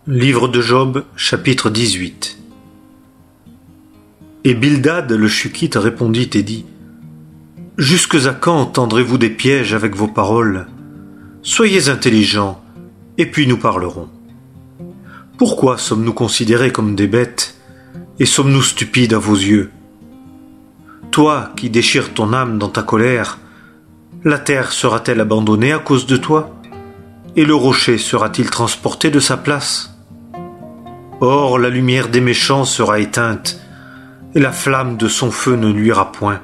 Livre de Job, chapitre 18. Et Bildad le Shukhite répondit et dit: Jusques à quand tendrez-vous des pièges avec vos paroles? Soyez intelligents, et puis nous parlerons. Pourquoi sommes-nous considérés comme des bêtes, et sommes-nous stupides à vos yeux? Toi qui déchires ton âme dans ta colère, la terre sera-t-elle abandonnée à cause de toi? Et le rocher sera-t-il transporté de sa place? Or la lumière des méchants sera éteinte, et la flamme de son feu ne luira point.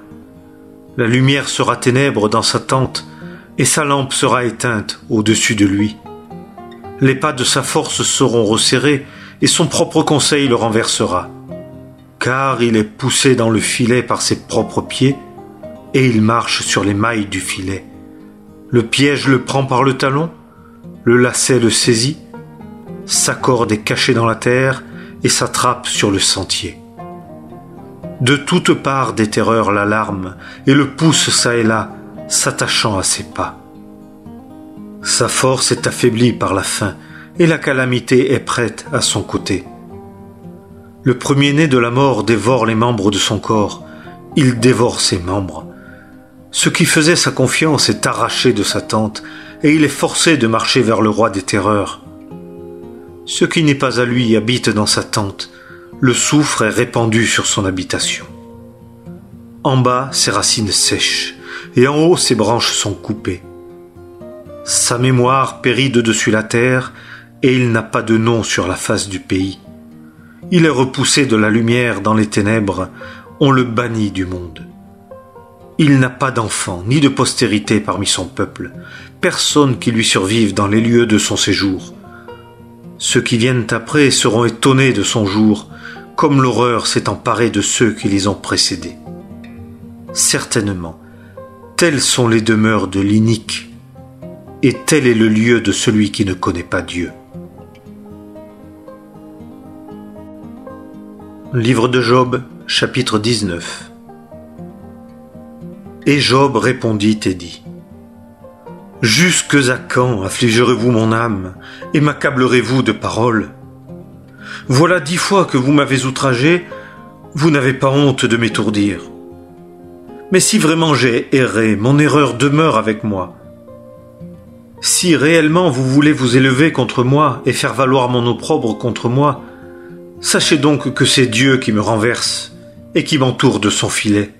La lumière sera ténèbre dans sa tente, et sa lampe sera éteinte au-dessus de lui. Les pas de sa force seront resserrés, et son propre conseil le renversera. Car il est poussé dans le filet par ses propres pieds, et il marche sur les mailles du filet. Le piège le prend par le talon, le lacet le saisit, sa corde est cachée dans la terre, et sa trappe sur le sentier. De toutes parts des terreurs l'alarment, et le pousse çà et là, s'attachant à ses pas. Sa force est affaiblie par la faim, et la calamité est prête à son côté. Le premier-né de la mort dévore les membres de son corps, il dévore ses membres. Ce qui faisait sa confiance est arraché de sa tente, et il est forcé de marcher vers le roi des terreurs. Ce qui n'est pas à lui habite dans sa tente, le soufre est répandu sur son habitation. En bas, ses racines sèchent, et en haut, ses branches sont coupées. Sa mémoire périt de dessus la terre, et il n'a pas de nom sur la face du pays. Il est repoussé de la lumière dans les ténèbres, on le bannit du monde. Il n'a pas d'enfant, ni de postérité parmi son peuple, personne qui lui survive dans les lieux de son séjour. Ceux qui viennent après seront étonnés de son jour, comme l'horreur s'est emparée de ceux qui les ont précédés. Certainement, telles sont les demeures de l'inique, et tel est le lieu de celui qui ne connaît pas Dieu. Livre de Job, chapitre 19. Et Job répondit et dit: Jusques à quand affligerez-vous mon âme, et m'accablerez-vous de paroles? Voilà 10 fois que vous m'avez outragé, vous n'avez pas honte de m'étourdir. Mais si vraiment j'ai erré, mon erreur demeure avec moi. Si réellement vous voulez vous élever contre moi et faire valoir mon opprobre contre moi, sachez donc que c'est Dieu qui me renverse et qui m'entoure de son filet.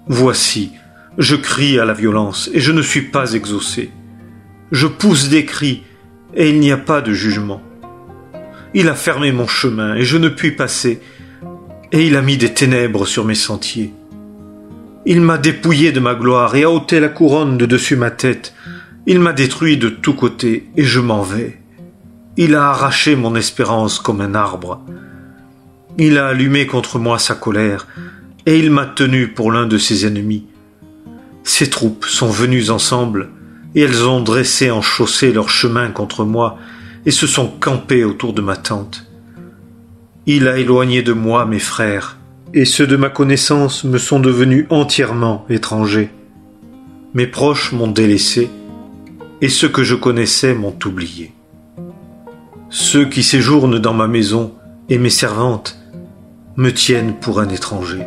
Voici, je crie à la violence, et je ne suis pas exaucé. Je pousse des cris, et il n'y a pas de jugement. Il a fermé mon chemin, et je ne puis passer, et il a mis des ténèbres sur mes sentiers. Il m'a dépouillé de ma gloire, et a ôté la couronne de dessus ma tête. Il m'a détruit de tous côtés, et je m'en vais. Il a arraché mon espérance comme un arbre. Il a allumé contre moi sa colère, et il m'a tenu pour l'un de ses ennemis. Ces troupes sont venues ensemble, et elles ont dressé en chaussée leur chemin contre moi, et se sont campées autour de ma tente. Il a éloigné de moi mes frères, et ceux de ma connaissance me sont devenus entièrement étrangers. Mes proches m'ont délaissé, et ceux que je connaissais m'ont oublié. Ceux qui séjournent dans ma maison, et mes servantes, me tiennent pour un étranger.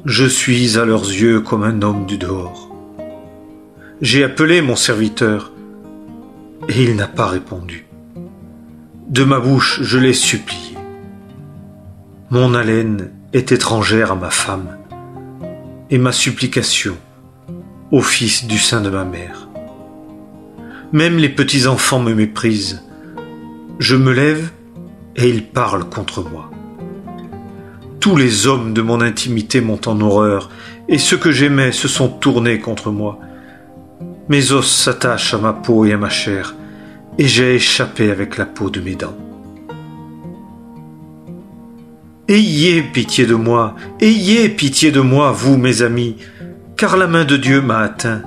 Je suis à leurs yeux comme un homme du dehors. J'ai appelé mon serviteur, et il n'a pas répondu. De ma bouche, je l'ai supplié. Mon haleine est étrangère à ma femme, et ma supplication au fils du sein de ma mère. Même les petits-enfants me méprisent. Je me lève, et ils parlent contre moi. Tous les hommes de mon intimité m'ont en horreur, et ceux que j'aimais se sont tournés contre moi. Mes os s'attachent à ma peau et à ma chair, et j'ai échappé avec la peau de mes dents. Ayez pitié de moi, vous mes amis, car la main de Dieu m'a atteint.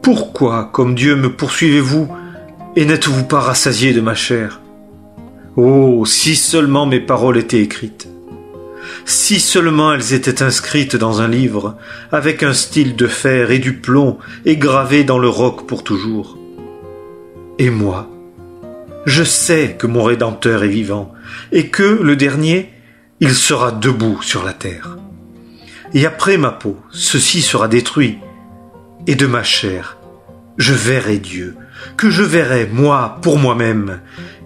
Pourquoi, comme Dieu, me poursuivez-vous, et n'êtes-vous pas rassasiés de ma chair? Oh, si seulement mes paroles étaient écrites! Si seulement elles étaient inscrites dans un livre, avec un style de fer et du plomb, et gravées dans le roc pour toujours. Et moi, je sais que mon Rédempteur est vivant, et que, le dernier, il sera debout sur la terre. Et après ma peau, ceci sera détruit, et de ma chair, je verrai Dieu, que je verrai, moi, pour moi-même,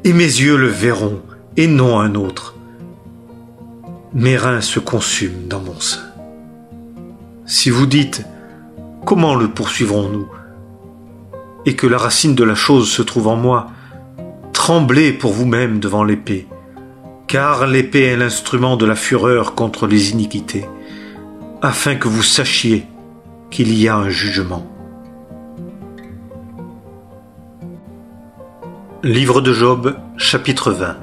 et mes yeux le verront, et non un autre. Mes reins se consument dans mon sein. Si vous dites, comment le poursuivrons-nous? Et que la racine de la chose se trouve en moi, tremblez pour vous-même devant l'épée, car l'épée est l'instrument de la fureur contre les iniquités, afin que vous sachiez qu'il y a un jugement. Livre de Job, chapitre 20.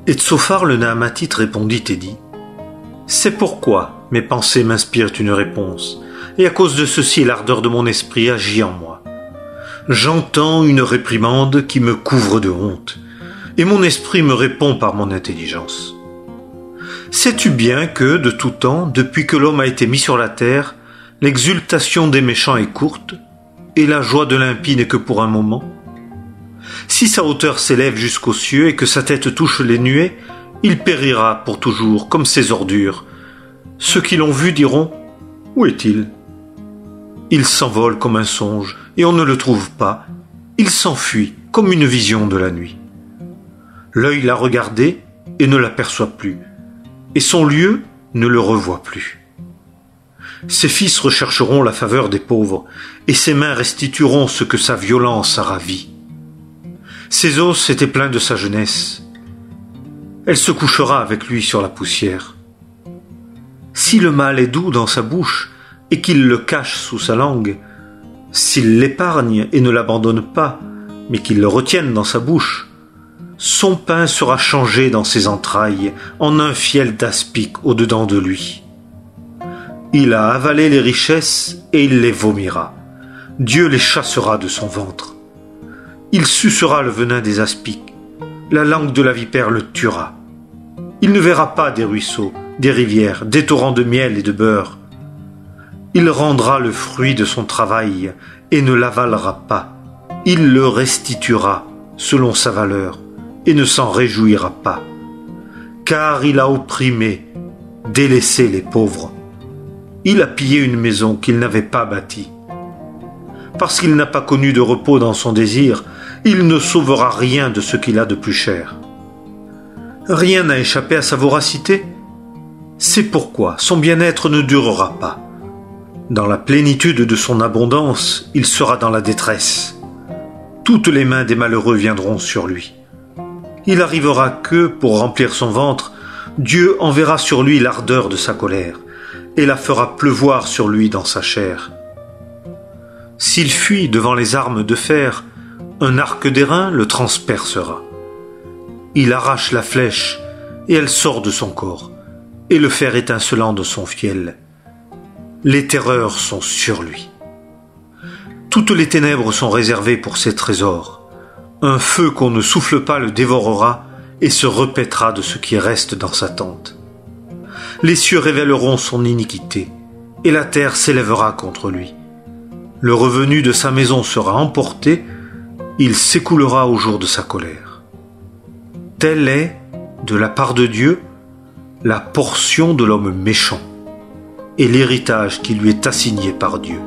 Et Tsophar le Naamatite répondit et dit, « C'est pourquoi mes pensées m'inspirent une réponse, et à cause de ceci l'ardeur de mon esprit agit en moi. J'entends une réprimande qui me couvre de honte, et mon esprit me répond par mon intelligence. Sais-tu bien que, de tout temps, depuis que l'homme a été mis sur la terre, l'exultation des méchants est courte, et la joie de l'impie n'est que pour un moment? Si sa hauteur s'élève jusqu'aux cieux et que sa tête touche les nuées, il périra pour toujours comme ses ordures. Ceux qui l'ont vu diront, où est-il? Il s'envole comme un songe et on ne le trouve pas. Il s'enfuit comme une vision de la nuit. L'œil l'a regardé et ne l'aperçoit plus, et son lieu ne le revoit plus. Ses fils rechercheront la faveur des pauvres, et ses mains restitueront ce que sa violence a ravi. Ses os étaient pleins de sa jeunesse. Elle se couchera avec lui sur la poussière. Si le mal est doux dans sa bouche et qu'il le cache sous sa langue, s'il l'épargne et ne l'abandonne pas, mais qu'il le retienne dans sa bouche, son pain sera changé dans ses entrailles en un fiel d'aspic au-dedans de lui. Il a avalé les richesses et il les vomira. Dieu les chassera de son ventre. Il sucera le venin des aspics. La langue de la vipère le tuera. Il ne verra pas des ruisseaux, des rivières, des torrents de miel et de beurre. Il rendra le fruit de son travail et ne l'avalera pas. Il le restituera selon sa valeur et ne s'en réjouira pas. Car il a opprimé, délaissé les pauvres. Il a pillé une maison qu'il n'avait pas bâtie. Parce qu'il n'a pas connu de repos dans son désir, il ne sauvera rien de ce qu'il a de plus cher. Rien n'a échappé à sa voracité. C'est pourquoi son bien-être ne durera pas. Dans la plénitude de son abondance, il sera dans la détresse. Toutes les mains des malheureux viendront sur lui. Il arrivera que, pour remplir son ventre, Dieu enverra sur lui l'ardeur de sa colère, et la fera pleuvoir sur lui dans sa chair. S'il fuit devant les armes de fer, un arc d'airain le transpercera. Il arrache la flèche, et elle sort de son corps, et le fer étincelant de son fiel. Les terreurs sont sur lui. Toutes les ténèbres sont réservées pour ses trésors. Un feu qu'on ne souffle pas le dévorera, et se repaîtra de ce qui reste dans sa tente. Les cieux révéleront son iniquité, et la terre s'élèvera contre lui. Le revenu de sa maison sera emporté, il s'écoulera au jour de sa colère. Telle est, de la part de Dieu, la portion de l'homme méchant, et l'héritage qui lui est assigné par Dieu.